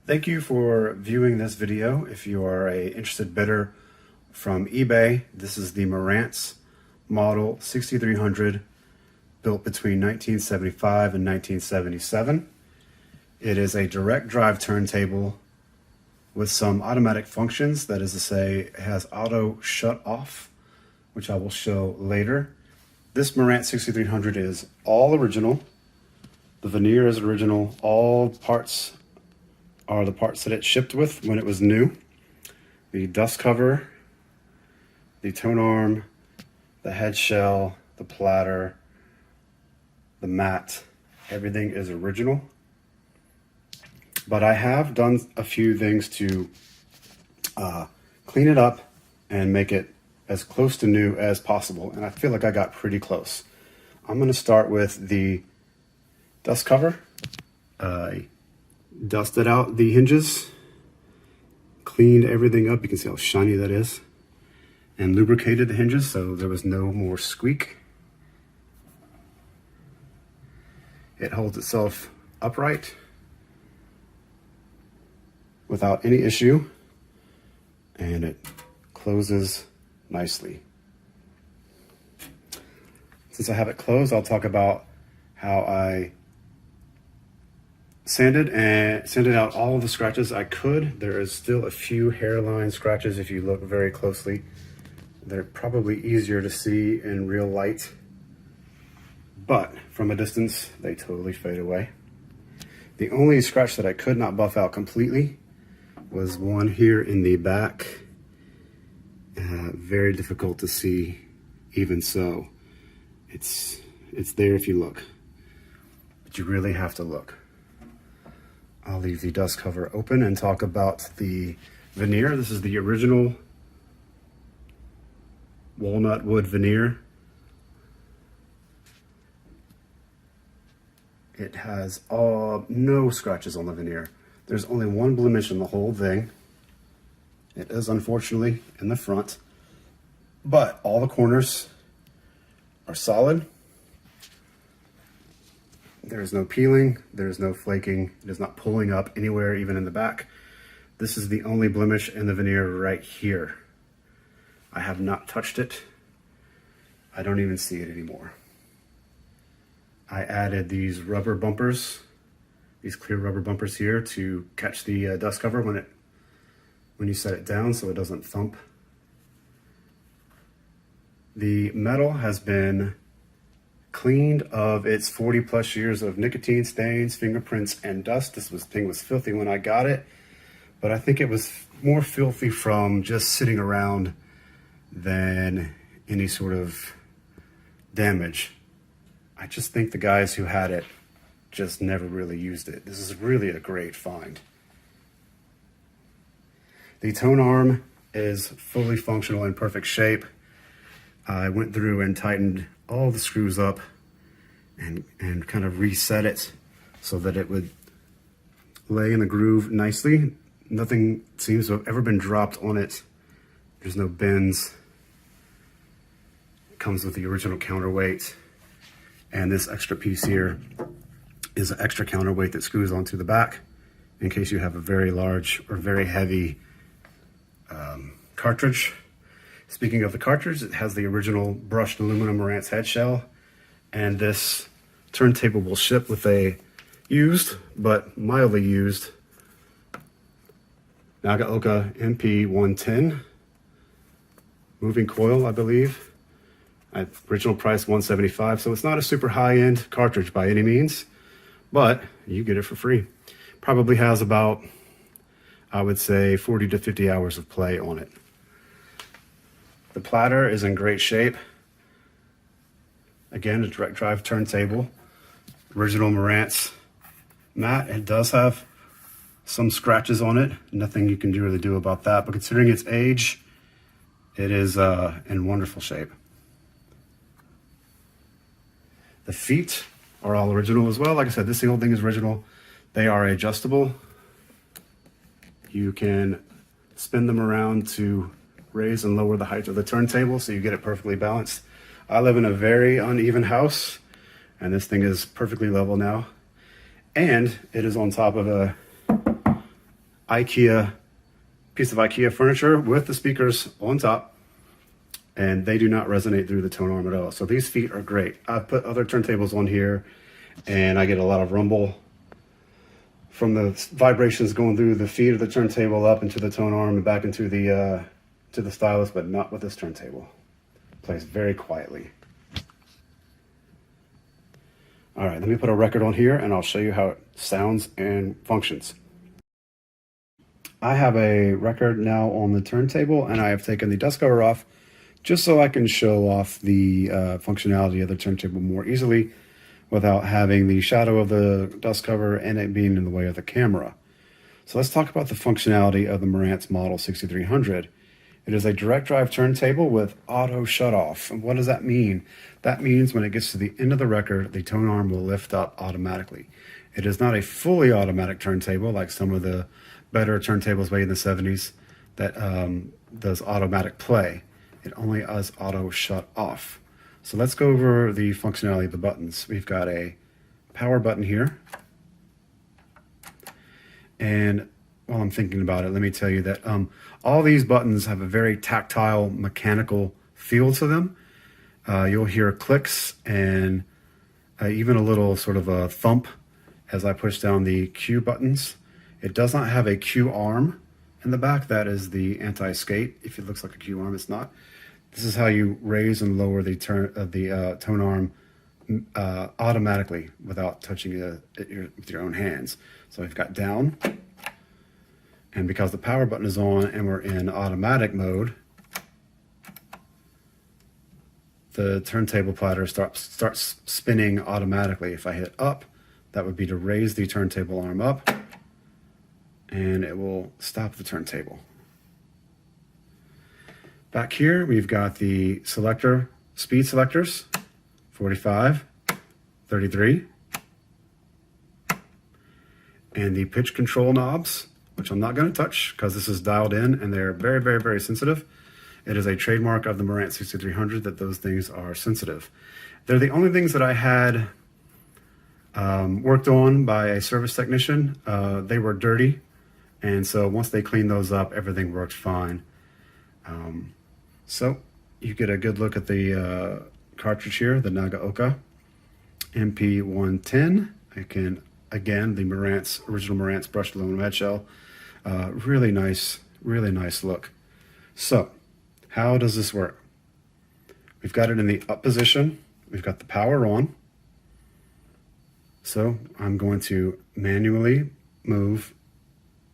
Thank you for viewing this video. If you are an interested bidder from eBay, this is the Marantz Model 6300, built between 1975 and 1977. It is a direct drive turntable with some automatic functions. That is to say, it has auto shut off, which I will show later. This Marantz 6300 is all original. The veneer is original. All parts are the parts that it shipped with when it was new. The dust cover, the tone arm, the head shell, the platter, the mat, everything is original. But I have done a few things to clean it up and make it as close to new as possible, and I feel like I got pretty close. I'm going to start with the dust cover. I dusted out the hinges, cleaned everything up. You can see how shiny that is, and lubricated the hinges so there was no more squeak. It holds itself upright without any issue, and it closes nicely. Since I have it closed, I'll talk about how I sanded out all of the scratches I could. There is still a few hairline scratches if you look very closely. They're probably easier to see in real light, but from a distance, they totally fade away. The only scratch that I could not buff out completely was one here in the back. Very difficult to see, even so. It's there if you look, but you really have to look. I'll leave the dust cover open and talk about the veneer. This is the original walnut wood veneer. It has no scratches on the veneer. There's only one blemish in the whole thing. It is unfortunately in the front, but all the corners are solid. There is no peeling, there is no flaking, it is not pulling up anywhere, even in the back. This is the only blemish in the veneer right here. I have not touched it. I don't even see it anymore. I added these rubber bumpers, these clear rubber bumpers here to catch the dust cover when you set it down so it doesn't thump. The metal has been cleaned of its 40 plus years of nicotine stains, fingerprints, and dust. This thing was filthy when I got it, but I think it was more filthy from just sitting around than any sort of damage. I just think the guys who had it just never really used it. This is really a great find. The tone arm is fully functional in perfect shape. I went through and tightened all the screws up and kind of reset it so that it would lay in the groove nicely. Nothing seems to have ever been dropped on it. There's no bends. It comes with the original counterweight, and this extra piece here is an extra counterweight that screws onto the back in case you have a very large or very heavy cartridge. Speaking of the cartridge, it has the original brushed aluminum Marantz head shell, and this turntable will ship with a used, but mildly used, Nagaoka MP110 moving coil, I believe. At original price $175, so it's not a super high-end cartridge by any means, but you get it for free. Probably has about, I would say, 40 to 50 hours of play on it. The platter is in great shape. Again, a direct drive turntable. Original Marantz mat. It does have some scratches on it. Nothing you can really do about that, but considering its age, it is in wonderful shape. The feet are all original as well. Like I said, this whole thing is original. They are adjustable. You can spin them around to raise and lower the height of the turntable so you get it perfectly balanced. I live in a very uneven house, and this thing is perfectly level now. And it is on top of IKEA piece of IKEA furniture with the speakers on top, and they do not resonate through the tone arm at all. So these feet are great. I've put other turntables on here and I get a lot of rumble from the vibrations going through the feet of the turntable up into the tone arm and back into the to the stylus, but not with this turntable. It plays very quietly. All right, let me put a record on here and I'll show you how it sounds and functions. I have a record now on the turntable and I have taken the dust cover off just so I can show off the functionality of the turntable more easily without having the shadow of the dust cover and it being in the way of the camera. So let's talk about the functionality of the Marantz Model 6300. It is a direct drive turntable with auto shut off. And what does that mean? That means when it gets to the end of the record, the tone arm will lift up automatically. It is not a fully automatic turntable like some of the better turntables made in the 70s that does automatic play. It only does auto shut off. So let's go over the functionality of the buttons. We've got a power button here. And while I'm thinking about it, let me tell you that all these buttons have a very tactile, mechanical feel to them. You'll hear clicks and even a little sort of a thump as I push down the Q buttons. It does not have a Q arm in the back. That is the anti-skate. If it looks like a Q arm, it's not. This is how you raise and lower the tone arm automatically without touching it with your own hands. So we've got down, and because the power button is on and we're in automatic mode, the turntable platter starts spinning automatically. If I hit up, that would be to raise the turntable arm up, and it will stop the turntable. Back here, we've got the speed selectors, 45, 33, and the pitch control knobs, which I'm not going to touch because this is dialed in and they're very, very, very sensitive. It is a trademark of the Marantz 6300 that those things are sensitive. They're the only things that I had worked on by a service technician. They were dirty, and so once they cleaned those up, everything worked fine. So you get a good look at the cartridge here, the Nagaoka MP110. Again, the original Marantz brushed aluminum head shell. Really nice look. So how does this work? We've got it in the up position. We've got the power on. So I'm going to manually move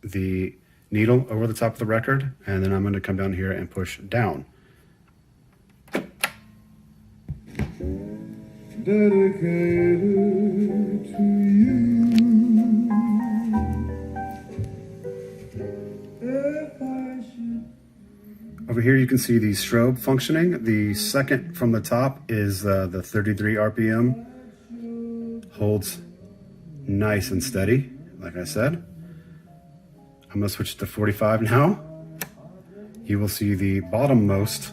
the needle over the top of the record, and then I'm going to come down here and push down. Dedicated to you. Over here you can see the strobe functioning. The second from the top is the 33 RPM. Holds nice and steady, like I said. I'm going to switch to 45 now. You will see the bottommost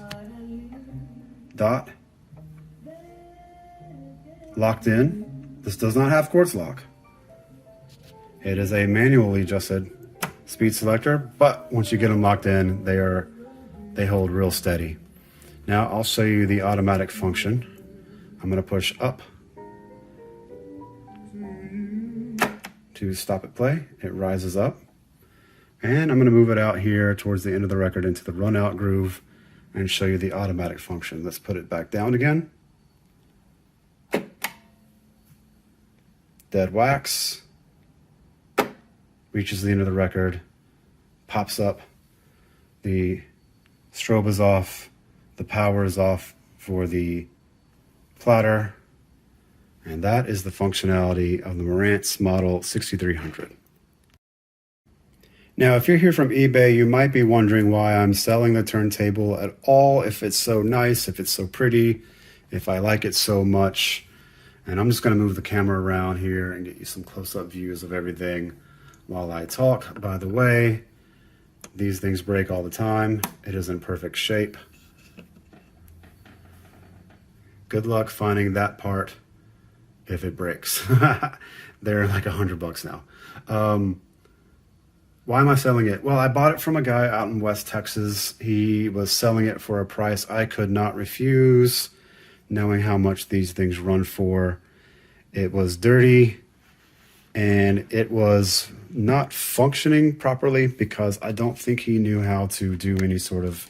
dot locked in. This does not have quartz lock. It is a manually adjusted speed selector, but once you get them locked in, they hold real steady. Now I'll show you the automatic function. I'm going to push up to stop it play. It rises up. And I'm going to move it out here towards the end of the record into the run out groove and show you the automatic function. Let's put it back down again. Dead wax. Reaches the end of the record. Pops up. The strobe is off. The power is off for the platter. And that is the functionality of the Marantz Model 6300. Now, if you're here from eBay, you might be wondering why I'm selling the turntable at all, if it's so nice, if it's so pretty, if I like it so much. And I'm just going to move the camera around here and get you some close-up views of everything while I talk. By the way, these things break all the time. It is in perfect shape. Good luck finding that part if it breaks. They're like $100 now. Why am I selling it? Well, I bought it from a guy out in West Texas. He was selling it for a price I could not refuse, knowing how much these things run for. It was dirty and it was not functioning properly because I don't think he knew how to do any sort of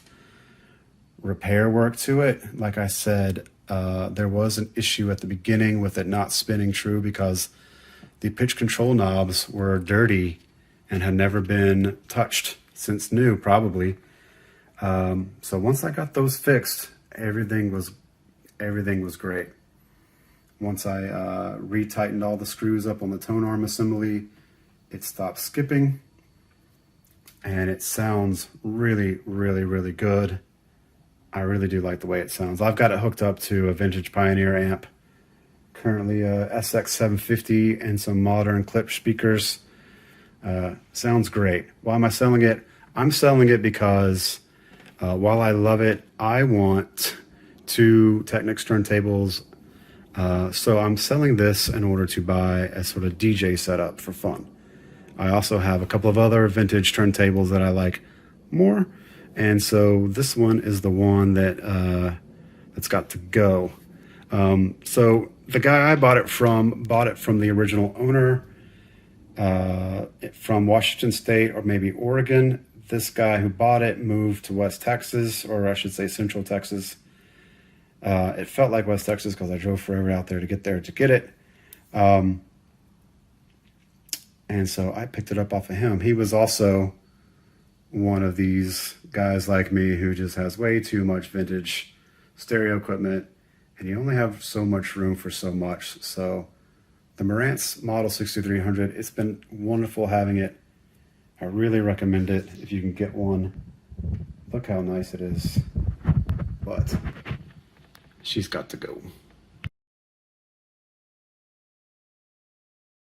repair work to it. Like I said, there was an issue at the beginning with it not spinning true because the pitch control knobs were dirty and had never been touched since new, probably. So once I got those fixed, everything was great. Once I retightened all the screws up on the tone arm assembly, it stopped skipping, and it sounds really, really, really good. I really do like the way it sounds. I've got it hooked up to a vintage Pioneer amp, currently a SX750 and some modern clip speakers. Sounds great. Why am I selling it? I'm selling it because while I love it, I want 2 Technics turntables. So I'm selling this in order to buy a sort of DJ setup for fun. I also have a couple of other vintage turntables that I like more. And so this one is the one that that's got to go. So the guy I bought it from the original owner from Washington State or maybe Oregon. This guy who bought it moved to West Texas, or I should say Central Texas. It felt like West Texas because I drove forever out there to get it. And so I picked it up off of him. He was also one of these guys like me who just has way too much vintage stereo equipment, and you only have so much room for so much. So the Marantz Model 6300, it's been wonderful having it. I really recommend it if you can get one. Look how nice it is. But she's got to go.